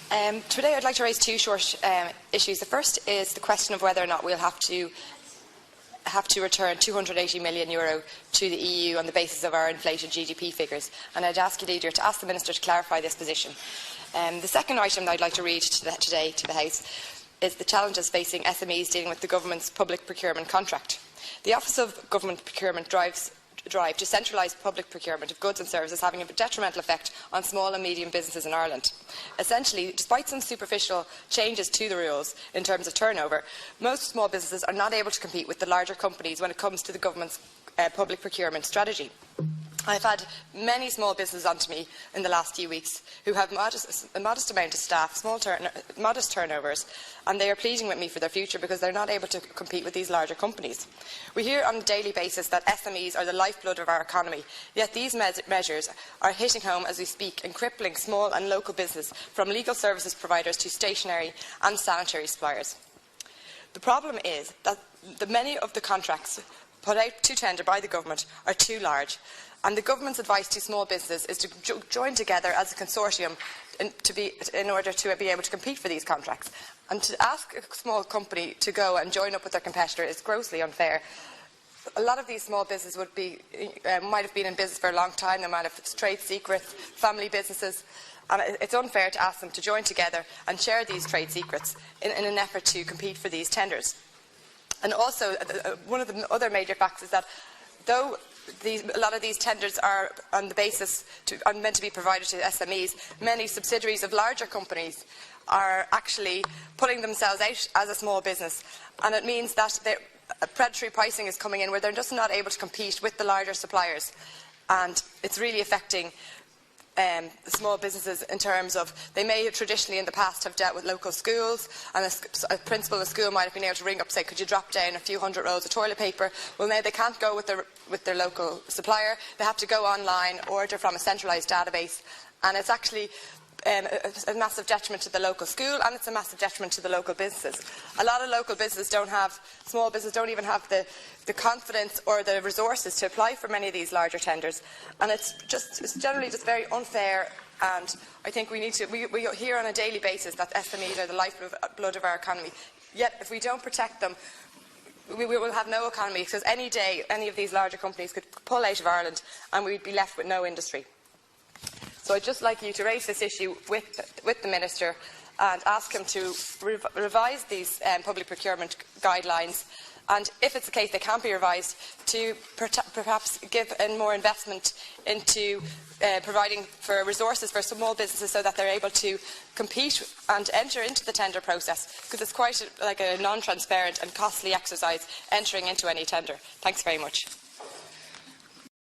Today I'd like to raise two short issues. The first is the question of whether or not we'll have to return €280 million to the EU on the basis of our inflated GDP figures. And I'd ask you, Leader, to ask the Minister to clarify this position. The second item that I'd like to read today to the House is the challenges facing SMEs dealing with the Government's public procurement contract. The Office of Government Procurement drive to centralise public procurement of goods and services having a detrimental effect on small and medium businesses in Ireland. Essentially, despite some superficial changes to the rules in terms of turnover, most small businesses are not able to compete with the larger companies when it comes to the Government's public procurement strategy. I've had many small businesses onto me in the last few weeks who have a modest amount of staff, modest turnovers, and they are pleading with me for their future because they're not able to compete with these larger companies. We hear on a daily basis that SMEs are the lifeblood of our economy, yet these measures are hitting home as we speak and crippling small and local business, from legal services providers to stationery and sanitary suppliers. The problem is that many of the contracts put out to tender by the Government are too large, and the Government's advice to small businesses is to join together as a consortium in order to be able to compete for these contracts. And to ask a small company to go and join up with their competitor is grossly unfair. A lot of these small businesses might have been in business for a long time. They might have trade secrets, family businesses, and it's unfair to ask them to join together and share these trade secrets in an effort to compete for these tenders. And also, one of the other major facts is that though a lot of these tenders are on the basis meant to be provided to SMEs, many subsidiaries of larger companies are actually putting themselves out as a small business, and it means that predatory pricing is coming in where they're just not able to compete with the larger suppliers, and it's really affecting small businesses in terms of they may have traditionally in the past have dealt with local schools, and a principal of a school might have been able to ring up and say, could you drop down a few hundred rolls of toilet paper? Well, now they can't go with their local supplier. They have to go online, order from a centralised database, and it's actually a massive detriment to the local school, and it's a massive detriment to the local businesses. A lot of local businesses small businesses don't even have the confidence or the resources to apply for many of these larger tenders, and it's generally just very unfair. And I think we hear on a daily basis that SMEs are the lifeblood of our economy, yet if we don't protect them, we will have no economy, because any day any of these larger companies could pull out of Ireland and we'd be left with no industry. So I'd just like you to raise this issue with the Minister and ask him to revise these public procurement guidelines, and if it's the case they can't be revised, to perhaps give more investment into providing for resources for small businesses so that they're able to compete and enter into the tender process, because it's quite like a non-transparent and costly exercise entering into any tender. Thanks very much.